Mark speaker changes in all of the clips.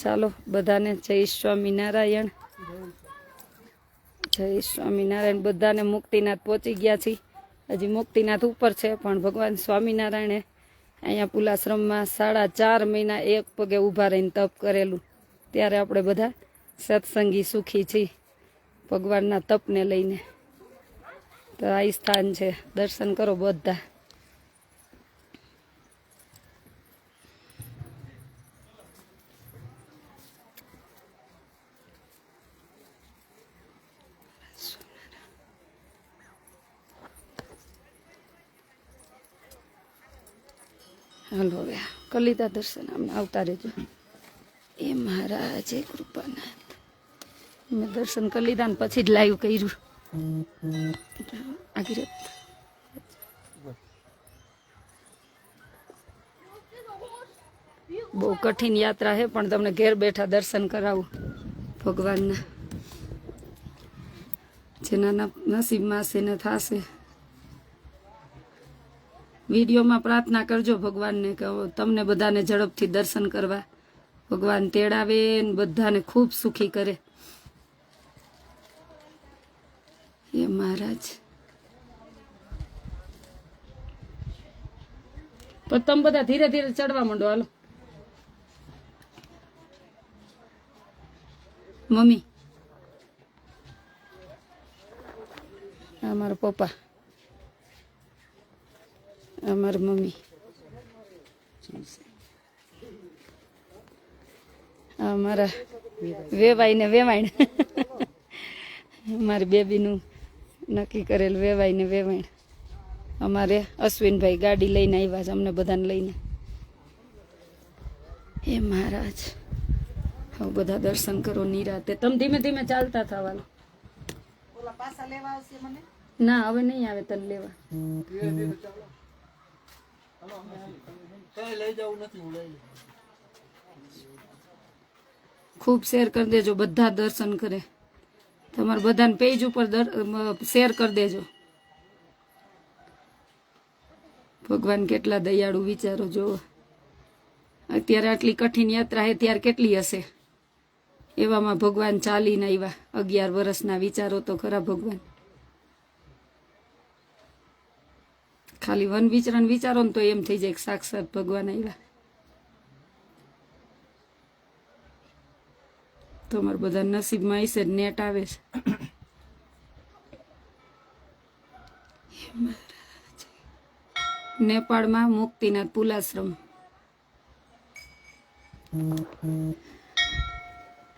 Speaker 1: ચાલો બધાને જય સ્વામિનારાયણ. જય સ્વામિનારાયણ. બધાને મુક્તિનાથ પહોંચી ગયા છીએ. હજી મુક્તિનાથ ઉપર છે, પણ ભગવાન સ્વામિનારાયણે અહીંયા પુલાશ્રમમાં 4.5 મહિના એક પગે ઊભા રહીને તપ કરેલું. ત્યારે આપણે બધા સત્સંગી સુખી છીએ ભગવાનના તપને લઈને. તો આ સ્થાન છે, દર્શન કરો બધા. હાલો હવે કરી લીધા દર્શન. આમને આવતા રહેજો. એ મહારાજે કૃપાનાથ. મેં દર્શન કરી લીધા ને પછી જ લાઈવ કર્યું. આગળ બહુ કઠિન યાત્રા છે, પણ તમને ઘેર બેઠા દર્શન કરાવું ભગવાનના. જેના નસીબમાં હશે ને થશે. વિડીયોમાં પ્રાર્થના કરજો ભગવાનને કે તમને બધાને ઝડપથી દર્શન કરવા ભગવાન તેડાવે ને બધાને ખૂબ સુખી કરે. એ મહારાજ પણ તમે બધા ધીરે ધીરે ચડવા માંડો. હાલો મમ્મી, આ મારા પપ્પા, અમારી મમ્મી, અમારા વેવાઈ ને વેવાણ. અમારી બેબીનું નક્કી કરેલ વેવાઈ ને વેવાણ. અમારે અશ્વિનભાઈ ગાડી લઈને આવ્યા છે અમને બધાને લઈને. હે મહારાજ, હવે બધા દર્શન કરો નિરાતે. તમે ધીમે ધીમે ચાલતા થવાનું. ના હવે નહીં આવે તને લેવા. ખૂબ શેર કરી દેજો, બધા દર્શન કરે. તમારે બધાને પેજ ઉપર શેર કરી દેજો. ભગવાન કેટલા દયાળુ, વિચારો જોવો. અત્યારે આટલી કઠિન યાત્રા છે, ત્યારે કેટલી હશે. એવામાં ભગવાન ચાલીને આવ્યા. 11 વર્ષના. વિચારો તો ખરા ભગવાન. ખાલી વન વિચરણ વિચારો ને તો એમ થઈ જાય કે સાક્ષાત ભગવાન આવ્યા. તમારા બધા નસીબમાં હશે. નેટ આવે છે. નેપાળમાં મુક્તિનાથ પુલાશ્રમ.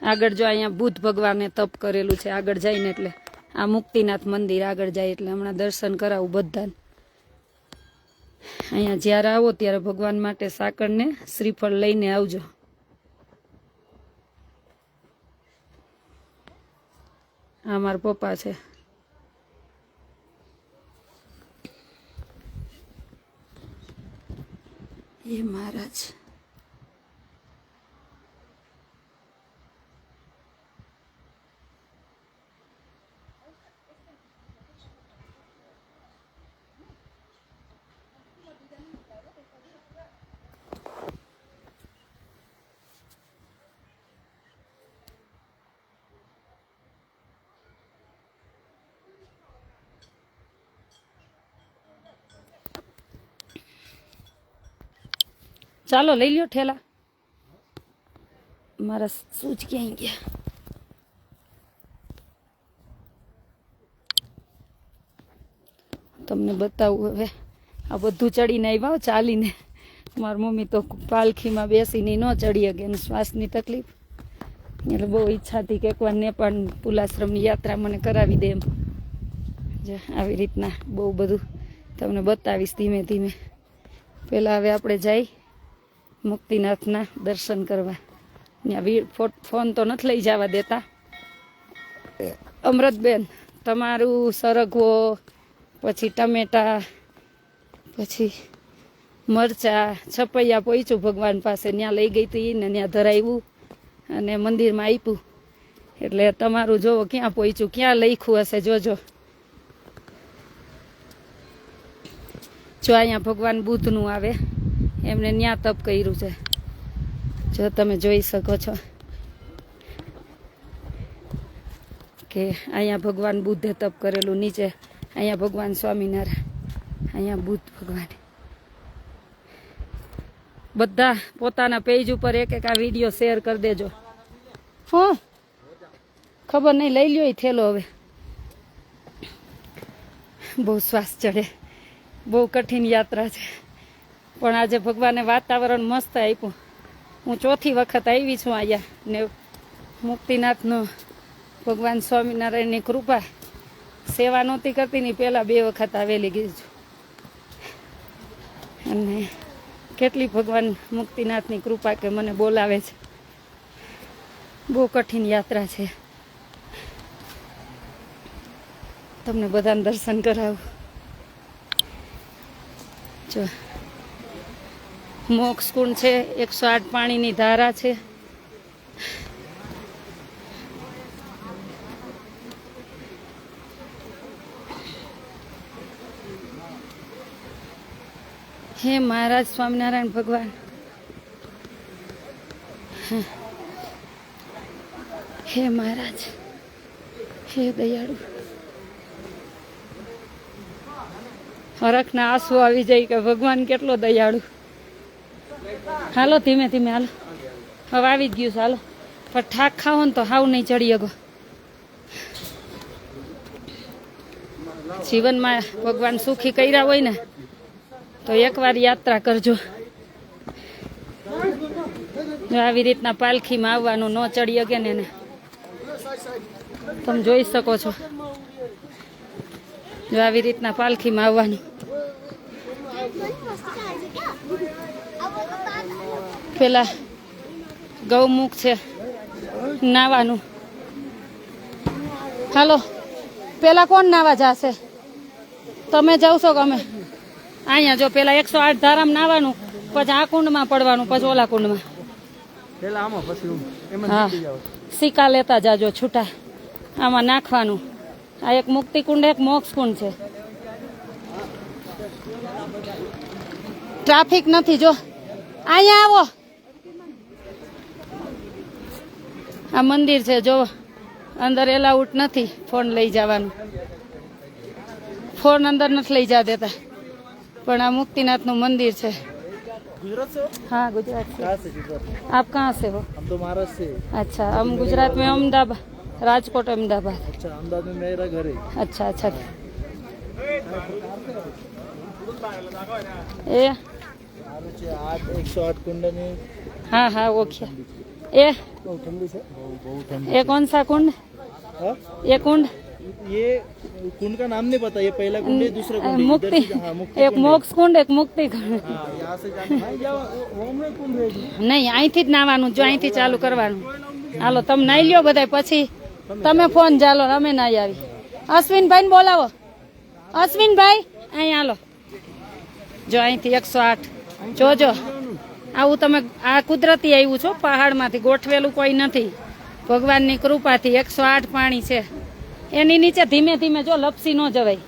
Speaker 1: આગળ જો અહીંયા બુદ્ધ ભગવાને તપ કરેલું છે. આગળ જઈને એટલે આ મુક્તિનાથ મંદિર આગળ જાય એટલે હમણાં દર્શન કરાવું બધાને. અહીંયા જ્યારે આવો ત્યારે ભગવાન માટે સાકર ને શ્રીફળ લઈને આવજો. આ મારા પપ્પા છે. એ મહારાજ, ચાલો લઈ લ્યો ઠેલા. મારા સૂજ ક્યાંય ગયા. તમને બતાવું હવે. આ બધું ચડીને આવ્યા ચાલીને. મારી મમ્મી તો પાલખીમાં બેસીને ન ચડી શકે, એને શ્વાસની તકલીફ. એટલે બહુ ઈચ્છા હતી કે એકવાર નેપાળ પુલાશ્રમની યાત્રા મને કરાવી દે એમ. આવી રીતના બહુ બધું તમને બતાવીશ ધીમે ધીમે. પહેલાં હવે આપણે જઈ મુક્તિનાથના દર્શન કરવા. ત્યાં ફોન તો નથી લઈ જવા દેતા. અમૃતબેન, તમારું સરગવો, પછી ટમેટા, પછી મરચા, છપૈયા પહોંચ્યું ભગવાન પાસે. ત્યાં લઈ ગઈ હતી ને ત્યાં ધરાવ્યું અને મંદિરમાં આપ્યું. એટલે તમારું જોવો ક્યાં પહોંચ્યું, ક્યાં લખ્યું હશે જોજો. જો અહીંયા ભગવાન બુદ્ધનું આવે, એમને ન્યા તપ કર્યું છે. જો તમે જોઈ શકો છો. કે અહીંયા ભગવાન બુદ્ધે તપ કરેલું, નીચે અહીંયા ભગવાન સ્વામિનારાયણ, અહીંયા બુદ્ધ ભગવાન. બધા પોતાના પેજ ઉપર એક એક આ વિડીયો શેર કરી દેજો. હા ખબર નહીં, લઈ લ્યો એ થેલો. હવે બહુ શ્વાસ ચડે, બહુ કઠિન યાત્રા છે, પણ આજે ભગવાને વાતાવરણ મસ્ત આપ્યું. હું ચોથી વખત આવી છું અહીંયા ને મુક્તિનાથનો ભગવાન સ્વામિનારાયણની કૃપા. સેવા નહોતી કરતી ની પહેલાં 2 વખત આવેલી ગઈ છું. અને કેટલી ભગવાન મુક્તિનાથની કૃપા કે મને બોલાવે છે. બહુ કઠિન યાત્રા છે. તમને બધાને દર્શન કરાવું. જો મોક્ષ કુંડ છે, 108 પાણીની ધારા છે. હે મહારાજ સ્વામિનારાયણ ભગવાન, હે મહારાજ, હે દયાળુ. હરખના આંસુ આવી જાય કે ભગવાન કેટલો દયાળુ. હાલો ધીમે ધીમે હાલો, હવે આવી જ ગયું છે. હાલો પણ ઠાક ખાવો ને તો હાવ નહીં ચડી શકો. જીવનમાં ભગવાન સુખી કર્યા હોય ને તો એકવાર યાત્રા કરજો. જો આવી રીતના પાલખીમાં આવવાનું, ન ચડી શકે ને એને તમે જોઈ શકો છો. જો આવી રીતના પાલખીમાં આવવાનું. પેલા ગૌમુખ છે, નાવાનું. હાલો પેલા કોણ નાવા જશે? તમે જાવ છો કે અમે? અહીંયા જો પેલા 108 ધારામાં નાવાનું, પછી આ કુંડમાં પડવાનું, પછી ઓલા કુંડમાં. હા સિક્કા લેતા જાજો છૂટા, આમાં નાખવાનું. આ એક મુક્તિ કુંડ, એક મોક્ષ કુંડ છે. ટ્રાફિક નથી. જો અહીંયા આવો, આ મંદિર છે. જો અંદર એલાઉટ નથી ફોન લઈ જવાનું, ફોન અંદર નથી લઈ જા દેતા. પણ આ मुक्तिनाथ मंदिर है।
Speaker 2: गुजरात से हो?
Speaker 1: हाँ गुजरात से।
Speaker 2: कहाँ से किधर?
Speaker 1: आप कहाँ से हो?
Speaker 2: हम तो महाराष्ट्र से।
Speaker 1: अच्छा हम गुजरात में अहमदाबाद, राजकोट अहमदाबाद।
Speaker 2: अच्छा अहमदाबाद में मेरा घर है।
Speaker 1: अच्छा अच्छा ए
Speaker 2: 108 कुंड में।
Speaker 1: हाँ हाँ वो क्या ए
Speaker 2: ठंडी से बहुत ठंडी।
Speaker 1: ये कौन सा कुंड?
Speaker 2: हाँ?
Speaker 1: ये कुंड,
Speaker 2: ये कुंड का नाम नहीं पता, ये पहला कुंड है, दूसरा कुंड है।
Speaker 1: मुक्ति,
Speaker 2: हाँ, मुक्ति
Speaker 1: एक मोक्ष कुंड एक मुक्ति कुंड।
Speaker 2: हाँ, यहाँ से जाना है या वो में कुंड है जी?
Speaker 1: नहीं અહીંથી જ નાવાનું, જો અહીંથી ચાલુ કરવાનું। હાલો તમે નાઈ લ્યો બધાય, પછી તમે ફોન ચાલો, અમે નાઈ આવી। અશ્વિનભાઈ ને બોલાવો। અશ્વિનભાઈ અહીં હાલો, જો અહીંથી 108 જોજો। આવું તમે આ કુદરતી આવ્યું છો, પહાડમાંથી ગોઠવેલું કોઈ નથી, ભગવાનની કૃપાથી 108 પાણી છે। એની નીચે ધીમે ધીમે જો લપસી ન જવાય।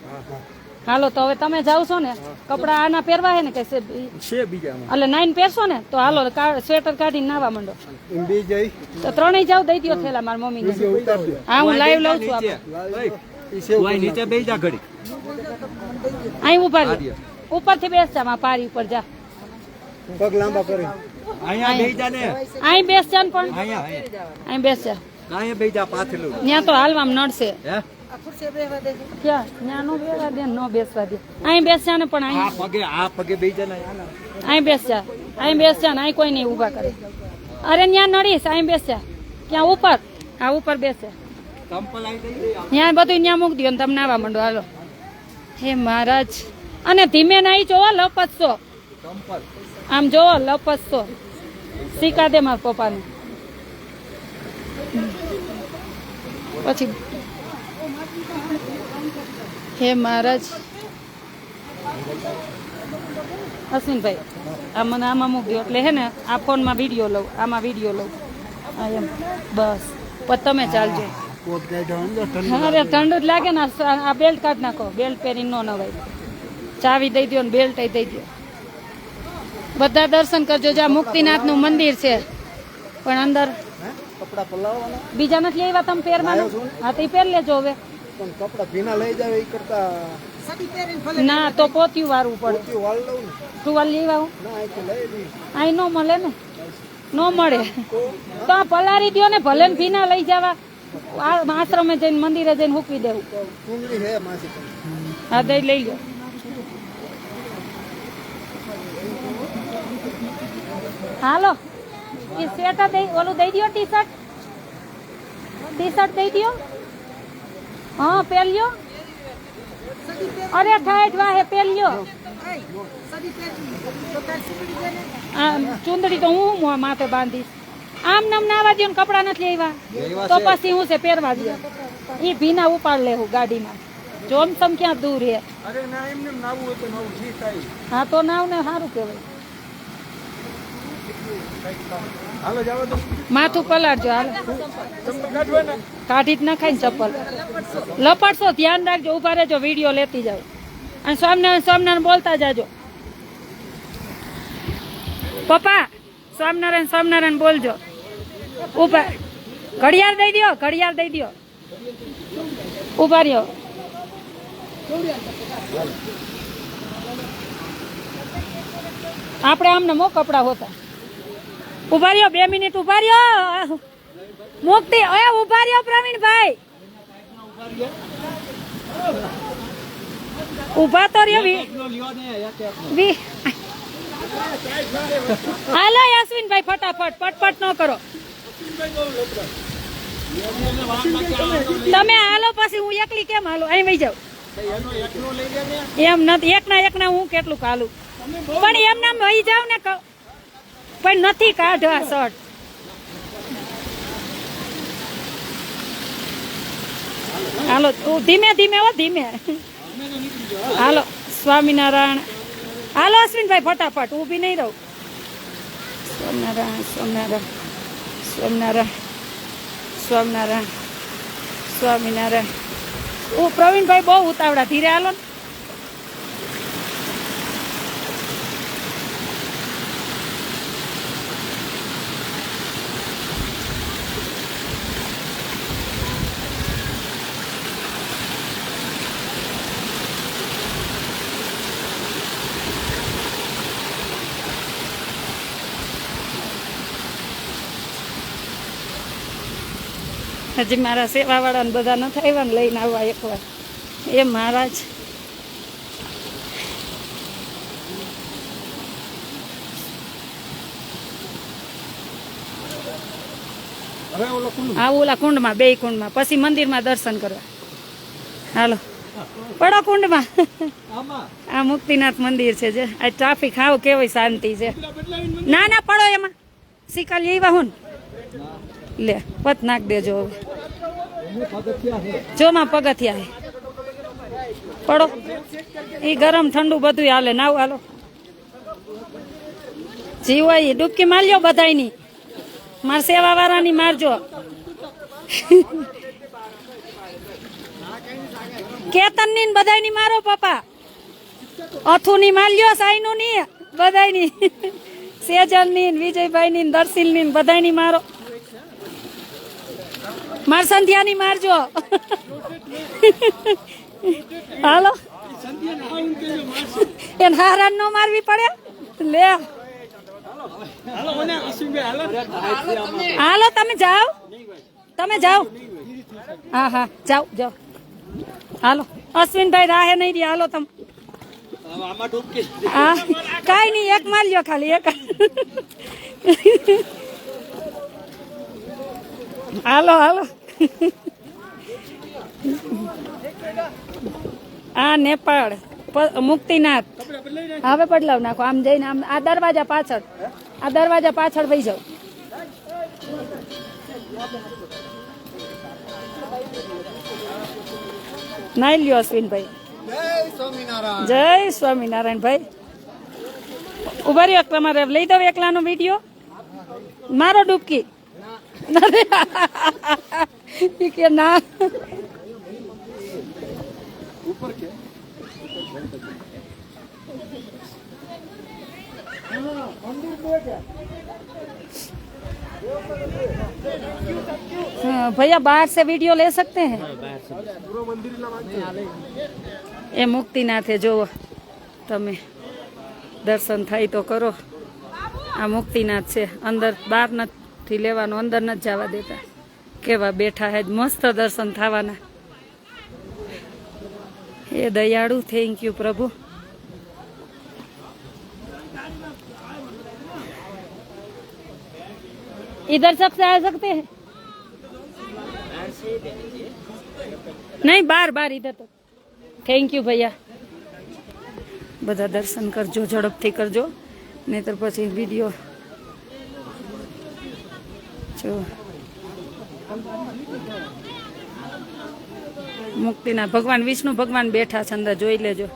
Speaker 1: હાલો તો હવે તમે જાવ છો ને, કપડા આના પહેરવા હે ને કે એટલે નાઈન પહેરશો ને તો હાલો સ્વેટર કાઢીને નાવા માંડો। તો ત્રણેય જાવ, દઈ દો થેલા મારી મમ્મીને। હા હું લાઈવ લઉં છું।
Speaker 2: નીચે બેસી જા ઘડી,
Speaker 1: અહીં ઉભા રહી, ઉપરથી બેસ જા, માં પારી ઉપર જા,
Speaker 2: પગ લાંબા કરી અહીંયા બેસી જા ને,
Speaker 1: અહીં બેસ જા ને, પણ
Speaker 2: અહીંયા
Speaker 1: અહીં બેસ જા,
Speaker 2: કાંઈ બેસી જા પાછલું,
Speaker 1: ત્યાં તો હાલવામાં નડશે।
Speaker 2: હે
Speaker 1: ક્યાં ત્યાં નો બેસવા દે, નો બેસવા દે, અહીં બેસ જા ને, પણ અહીં
Speaker 2: આ પગે બેસી જા ને,
Speaker 1: અહીં બેસ જા, અહીં બેસ જા ને, અહીં કોઈ નહીં ઉભા કરે। અરે ત્યાં નડીશ, અહીં બેસ જા, ત્યાં ઉપર, હા ઉપર બેસ જા,
Speaker 2: કંપલ આવી ગઈ,
Speaker 1: ત્યાં બધું ત્યાં મૂકી દો ને તમે નાવા માંડો। હાલો હે મહારાજ, અને ધીમે નાઈ જોવો, લપસશો,
Speaker 2: કંપલ
Speaker 1: આમ જોવો લપસશો, શીખા દે મારા પપ્પાને। પછી હે મહારાજ, અશ્વિનભાઈ આ મને આમાં મૂકી દો, એટલે હે ને આ ફોનમાં વિડીયો લઉં, આમાં વિડીયો લઉં, હા એમ બસ, પછી તમે ચાલજો। અરે ઠંડુ જ લાગે ને, આ બેલ્ટ કાઢ નાખો, બેલ્ટ પહેરી ન નવાય, ચાવી દઈ દો ને બેલ્ટ દઈ દો। બધા દર્શન કરજો, જ્યાં મુક્તિનાથનું મંદિર છે, પણ અંદર
Speaker 2: કપડા પલાવવાના
Speaker 1: બીજા નથી આવ્યા તમે પહેરવાના?
Speaker 2: લાવ્યો છું.
Speaker 1: હા તો ઈ પહેર લેજો હવે.
Speaker 2: પણ કપડા ભીના લઈ જાવ એ કરતા
Speaker 1: ના તો પોતિયું વારવું પડે.
Speaker 2: પોતી વાળ લઉં ને
Speaker 1: ટુવાલ લઈ આવું.
Speaker 2: ના અહીંથી લઈ લઈ
Speaker 1: અહીં નો મળે ને, નો મળે તો આ પલારી દ્યો ને, ભલે ને ભીના લઈ જવા. આ આશ્રમે જઈને મંદિરે જઈને મૂકી દેવું.
Speaker 2: ચૂંદડી હે માસી પાસે.
Speaker 1: હા દઈ લઈ લો. હાલો એ સ્વેટર દઈ, ઓલું દઈ દ્યો, ટી શર્ટ દઈ દ્યો. હા પહેલ્યો. અરે ઠાઠ વાહે પહેલ્યો. ચુંદડી તો હું માથે બાંધીશ. આમ નામ નાવા દો ને, કપડા નથી આવ્યા તો પછી હું છે પહેરવા દો. એ ભીના ઉપાડ લેવું ગાડીમાં. જોમસમ ક્યાં દૂર હે.
Speaker 2: અરે ના એમને નાવું હોય તો નાવું ઠીક થાય.
Speaker 1: હા તો નાવ ને સારું કહેવાય.
Speaker 2: હાલો જાવ તો
Speaker 1: માથું પલાળજો. હાલ
Speaker 2: ચંપલ કાઢવા ને
Speaker 1: કાઢી જ નખાય ને ચપ્પલ. લપડશો ધ્યાન રાખજો, ઉભા રહેજો, વિડીયો લેતી જાવ. અને સ્વામિનારાયણ સ્વામિનારાયણ બોલતા જાજો. પપ્પા સ્વામિનારાયણ સ્વામિનારાયણ બોલજો. ઉભા ઘડિયાળ દઈ દ્યો, ઘડિયાળ દઈ દ્યો. ઉભા રહ્યો. આપણે આમને મો કપડા હોતા. ઉભા રહ્યો, 2 મિનિટ ઉભા રહ્યો. મુક્તિ ઓય ઉભા રહ્યો પ્રવીણભાઈ. ઉભા તો રહ્યો. હાલો યાસ્મીનભાઈ ફટાફટ, પટપટ ન કરો તમે. હાલો પછી હું એકલી કેમ હાલો? અહીં વહી જાવ. એમ નથી, એકના હું કેટલું હાલું, પણ એમ નામ વહી જાવ ને. પણ નથી કાઢવા શર્ટ. હાલો ધીમે ધીમે, હો ધીમે. હાલો સ્વામિનારાયણ. હાલો અશ્વિનભાઈ ફટાફટ, ઊભી નહીં રહું. સ્વામિનારાયણ સ્વામિનારાયણ સ્વામિનારાયણ સ્વામિનારાયણ સ્વામિનારાયણ. પ્રવીણભાઈ બહુ ઉતાવળા, ધીરે હાલો ને. હજી મારા સેવાવાળાને બધા નથી આવ્યા ને, લઈને આવવા એકવાર. એ મહારાજ આ ઓલા કુંડમાં, 2 કુંડમાં, પછી મંદિરમાં દર્શન કરવા. હાલો પડો કુંડમાં. આ મુક્તિનાથ મંદિર છે. જે આ ટ્રાફિક હાવ કેવી શાંતિ છે. ના ના પડો એમાં. શીખલ એવા હું લે પત નાખ દેજો. હવે જો માં પગથિયા હે. પડો. એ ગરમ ઠંડુ બધું હાલે. નાવ હાલો. જીવાય ડૂબકી મારજો બધાયની. મારા સેવા વાળાની મારજો. કેતનની ને બધાયની મારો પપ્પા. અથુની મારજો, સાઈનું ની બધાયની. સેજલની ને વિજયભાઈની ને દર્શિલની ને બધાયની મારો. માર સંધ્યાની મારજો. હાલો એને હારાન નો મારવી પડે. લે હાલો તમે જાઓ, તમે જાઓ. હા હા જાઓ જાઓ. હાલો અશ્વિનભાઈ રાહે નહીં દે. હાલો તમે. હા કઈ નઈ, એક મારજો ખાલી, એક. હાલો હાલો. આ નેપાળ મુક્તિનાથ. હવે બદલાવ નાખો. આમ જઈને આમ આ દરવાજા પાછળ, આ દરવાજા પાછળ વહી જાવ. નાઈ લ્યો અશ્વિનભાઈ. જય સ્વામિનારાયણ ભાઈ. ઉભા રહ્યો. તમારે લઈ દો એકલાનો વિડીયો. મારો ડૂબકી કે ના. भैया बाहर से वीडियो ले सकते हैं? એ મુક્તિનાથે જોવો તમે, દર્શન થાય તો કરો. આ મુક્તિનાથ છે, અંદર બહાર નથી લેવાનું, અંદર નથી જવા દેતા. કેવા બેઠા હે, મસ્ત દર્શન થવાના. એ દયાળુ, થેન્ક યુ પ્રભુ. इधर सबसे आ सकते हैं? नहीं, बार बार इधर तो. थैंक यू भैया. બધા દર્શન કરજો, ઝડપથી કરજો, નહીતર પછી વિડીયો જો. મુક્તિના ભગવાન વિષ્ણુ ભગવાન બેઠા છે અંદર, જોઈ લેજો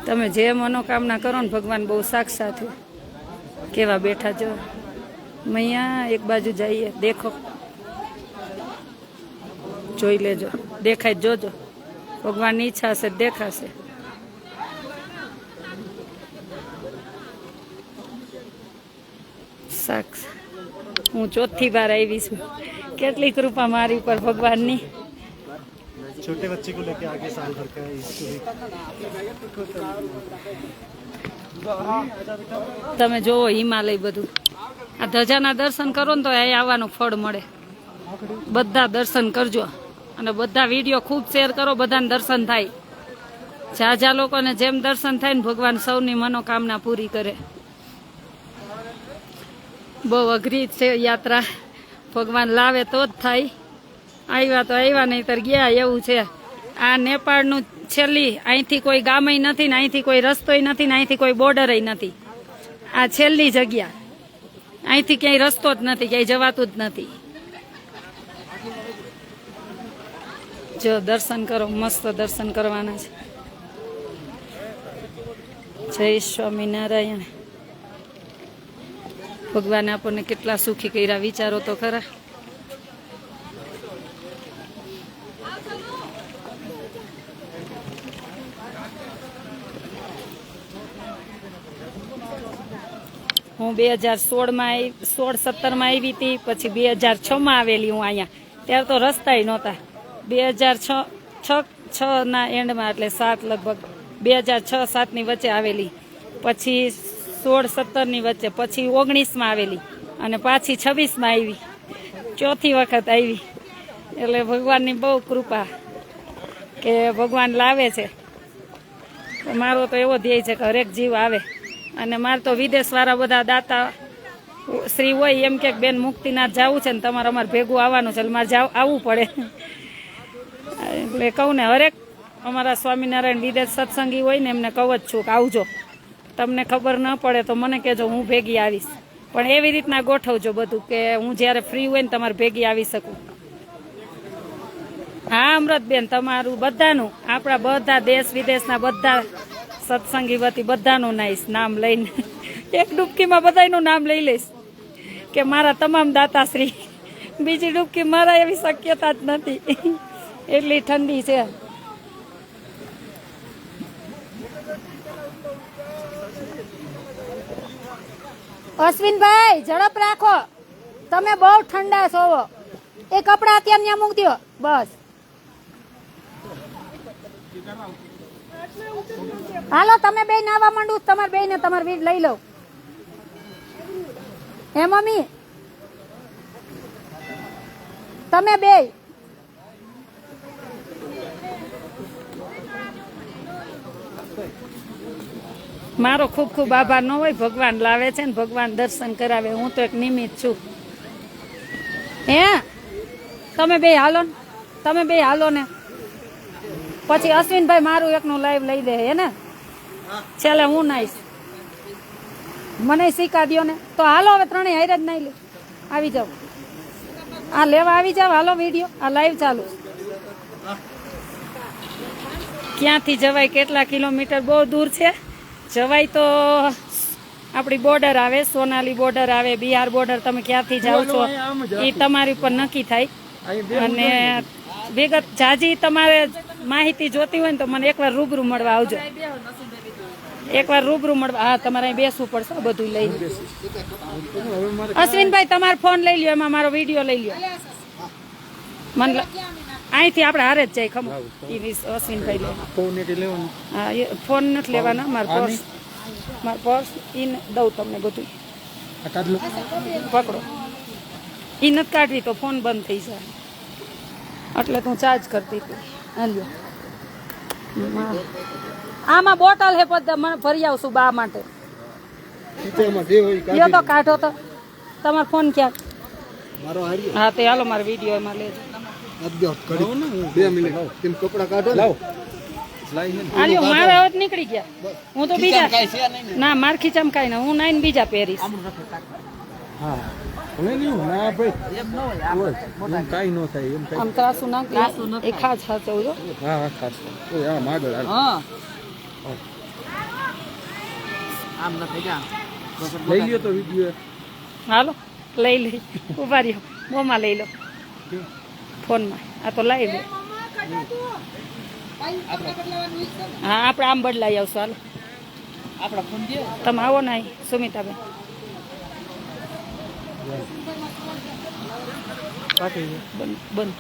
Speaker 1: તમે. જે મનોકામના કરો ને, ભગવાન બહુ સાક્ષાત છે. કેવા બેઠા જો. મૈયા એક બાજુ જઈએ, દેખો, જોઈ લેજો, દેખાય જોજો. ભગવાનની ઈચ્છા હશે દેખાશે. સાક્ષ હું ચોથી વાર આવી છું. કેટલી કૃપા મારી ઉપર ભગવાનની.
Speaker 2: छोटे बच्चे को लेके आगे साल भर का
Speaker 1: તમે જોવો હિમાલય બધું. આ ધજાના દર્શન કરો ને તો અહીં આવવાનું ફળ મળે. બધા દર્શન કરજો અને બધા વિડીયો ખૂબ શેર કરો, બધાને દર્શન થાય. જ્યાં લોકોને જેમ દર્શન થાય ને, ભગવાન સૌની મનોકામના પૂરી કરે. બહુ અઘરી છે યાત્રા, ભગવાન લાવે તો જ થાય. આવ્યા તો આવ્યા, નહીતર ગયા એવું છે. આ નેપાળનું છેલ્લી, અહીંથી કોઈ ગામય નથી ને, અહીંથી કોઈ રસ્તોય નથી ને, અહીંથી કોઈ બોર્ડરય નથી. આ છેલ્લી જગ્યા, અહીંથી ક્યાંય રસ્તો જ નથી, ક્યાંય જવાતું જ નથી. જો દર્શન કરો, મસ્ત દર્શન કરવાના છે. જય સ્વામિનારાયણ. ભગવાને આપણને કેટલા સુખી કર્યા, વિચારો તો ખરા. હું 2016 17 આવી હતી, પછી 2006 આવેલી હું અહીંયા. ત્યારે તો રસ્તાય નહોતા. 2006 ના એન્ડમાં, એટલે 7 લગભગ 2006-7 ની વચ્ચે આવેલી. પછી 16-17 વચ્ચે, પછી 19 આવેલી, અને પાછી 26 આવી. ચોથી વખત આવી. એટલે ભગવાનની બહુ કૃપા કે ભગવાન લાવે છે. મારો તો એવો ધ્યેય છે કે હરેક જીવ આવે. અને મારે તો વિદેશવાળા બધા દાતા શ્રી હોય એમ કે બેન મુક્તિનાથ જવું છે ને, તમારે અમારે ભેગું આવવાનું છે, એટલે મારે આવવું પડે. એટલે કહું ને, હરેક અમારા સ્વામિનારાયણ વિદેશ સત્સંગી હોય ને, એમને કહું જ છું કે આવજો. તમને ખબર ન પડે તો મને કહેજો, હું ભેગી આવીશ. પણ એવી રીતના ગોઠવજો બધું કે હું જ્યારે ફ્રી હોય ને તમારે ભેગી આવી શકું. હા અમૃતબેન, તમારું બધાનું, આપણા બધા દેશ વિદેશના બધા સત્સંગી વતી બધાનું નામ લઈને એક ડૂબકીમાં બધાનું નામ લઈ લઈશ કે મારા તમામ દાતાશ્રી. બીજી ડૂબકી મારા એવી શક્યતા જ નથી, એટલી ઠંડી છે. અશ્વિનભાઈ ઝડપ રાખો, તમે બહુ ઠંડા છો. એ કપડા અત્યારે ત્યાં મૂકી દો બસ. હાલો તમે બે નાવા માંડું, તમારે બે ને તમારે વીડ લઈ લો. હે મમ્મી, તમે બે. મારો ખૂબ ખૂબ આભાર ન હોય. ભગવાન લાવે છે ને, ભગવાન દર્શન કરાવે. હું તો એક નિમિત્ત છું. હે તમે બે હાલો ને, તમે બે હાલો ને. પછી અશ્વિનભાઈ મારું એકનું લાઈવ લઈ દે હે ને, છેલ્લે હું નાઈશ. મને શીખા દો ને. તો હાલો હવે ત્રણેય હારે જ નાઈ લે. આવી જાઓ, આ લેવા આવી જાવ. હાલો વિડીયો, આ લાઈવ ચાલુ. ક્યાંથી જવાય, કેટલા કિલોમીટર? બહુ દૂર છે. જવાય તો આપણી બોર્ડર આવે, સોનાલી બોર્ડર આવે, બિહાર બોર્ડર. તમે ક્યાંથી જાઓ છો એ તમારી ઉપર નક્કી થાય. અને વિગત જાજી તમારે માહિતી જોતી હોય ને તો મને એકવાર રૂબરૂ મળવા આવજો. એકવાર રૂબરૂ મળવા. હા, તમારે અહીં બેસવું પડશે બધું લઈને. અશ્વિનભાઈ તમારો ફોન લઈ લ્યો, એમાં મારો વિડીયો લઈ લ્યો. મને અહીંથી આપણે હારે જ જાય ખબર અશ્વિનભાઈ લે
Speaker 2: ફોન એટલે લેવાનો
Speaker 1: હા એ ફોન નથી લેવાના મારું પર્સ એ દઉં તમને બધું
Speaker 2: આ કાઢ લો
Speaker 1: પકડો એ નથી કાઢવી તો ફોન બંધ થઈ જાય એટલે તું ચાર્જ કરતી હતી હાલ્યો આમાં બોટલ હે બધા મને ભરી આવશું બા માટે
Speaker 2: ખીચામાં જે હોય
Speaker 1: યો તો કાઢો તો તમારો ફોન ક્યાં
Speaker 2: મારો હારી
Speaker 1: હા તે હાલો મારા વિડીયો એમાં લેજો
Speaker 2: આપજો ઘડી 2 મિનિટ તેમ કપડા કાઢો લાવ
Speaker 1: હાલ્યો મારા હવે નીકળી ગયા હું તો બીજા ના માર ખીચામ કાંઈ ના હું નાઈને બીજા પહેરીશ
Speaker 2: હા હવે નહીં ના ભાઈ એમ ન હોય એમ કાઈ ન થાય એમ
Speaker 1: આમ ત્રાસું નાખ એ ખાસ સાચવજો
Speaker 2: હા હા ખાસ ઓય આ માગળ
Speaker 1: હા
Speaker 3: આમ નથી જા
Speaker 2: લઈ લ્યો તો વિડિયો
Speaker 1: હાલો લઈ લઈ ઉભા રહ્યો મોમાં લઈ લો ફોનમાં આ તો લાઈવ હા આપણે આમ બદલાઈ આવશું હાલો
Speaker 3: આપણા ફોન દે
Speaker 1: તમે આવો ને અહીં સુમિતાબેન બંધ બંધ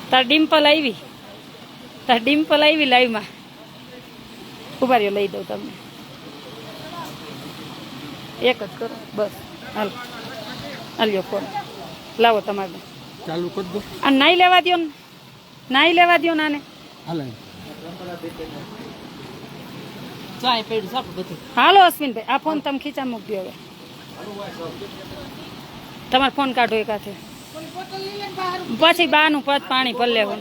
Speaker 1: તાર ડિમ્પલ આવી લાઈવમાં ઉભા રહ્યો લઈ દઉં તમને એક જ કરો બસ હાલો હાલ્યો ફોન લાવો તમારે
Speaker 2: ચાલુ કરી દો
Speaker 1: આ નાઈ લેવા દો ને નાઈ લેવા દો ને આને
Speaker 2: હાલે
Speaker 3: ચાય પેડ સાપ બધું
Speaker 1: હાલો અશ્વિનભાઈ આ ફોન તમે ખીચા મૂકી હવે તમારો ફોન કાઢો એક હાથે પછી બાનું પદ પાણી ભર લેવું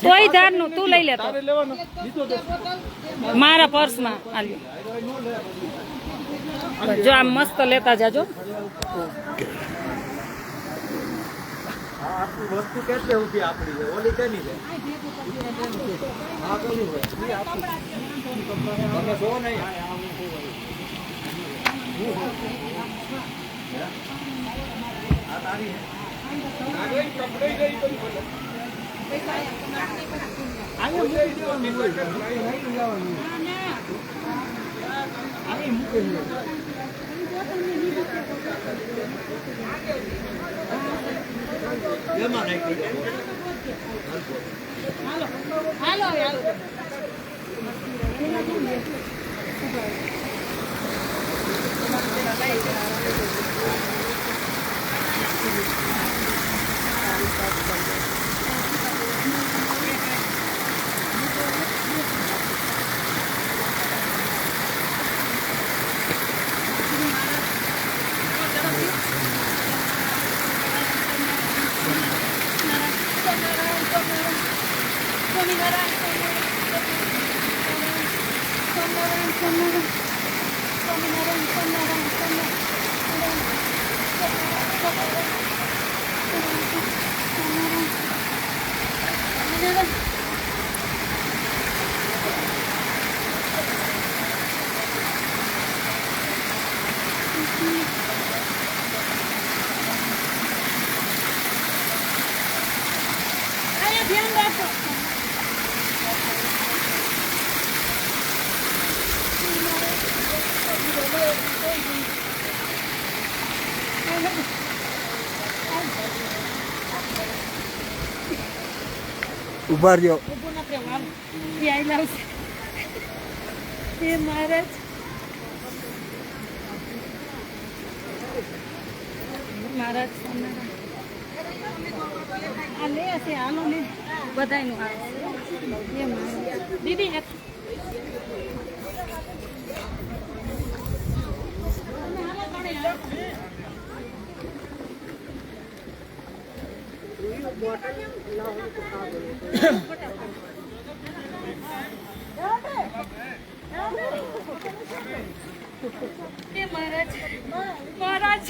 Speaker 1: તોય ધારનું તું લઈ લેતો
Speaker 2: લેવાનો લીધો તો
Speaker 1: મારા પર્સમાં હાલ્યો જો આમ મસ્ત લેતા જાજો
Speaker 2: વસ્તુ કેટલે ઉભી આપડી છે ઓલી કેની છે આ કોની છે તમે જો નહીં આ તારી આગળ કપડે ગઈ તો આગળ મૂકી દેવાની હોય નહીં જવાનું આગળ મૂકે જેમાં નાખી દે
Speaker 1: હાલો હાલો ધ્યાન રાખો
Speaker 2: ઉભા રહ્યો
Speaker 1: મહારાજ મહારાજ આ લે હશે હાલો ને બધાયનું આવે એ મહારાજ દીદી મહારાજ મહારાજ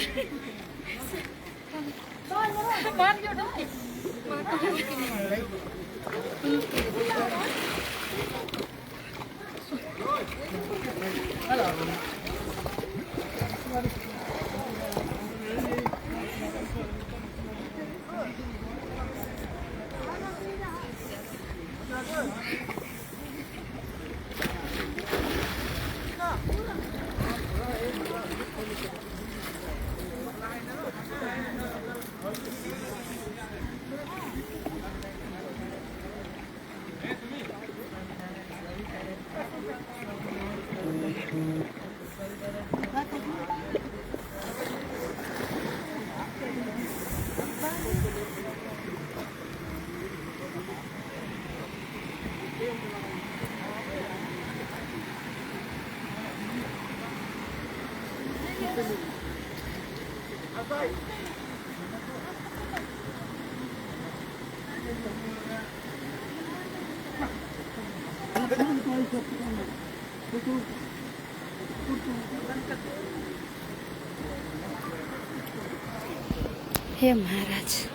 Speaker 1: હે મહારાજ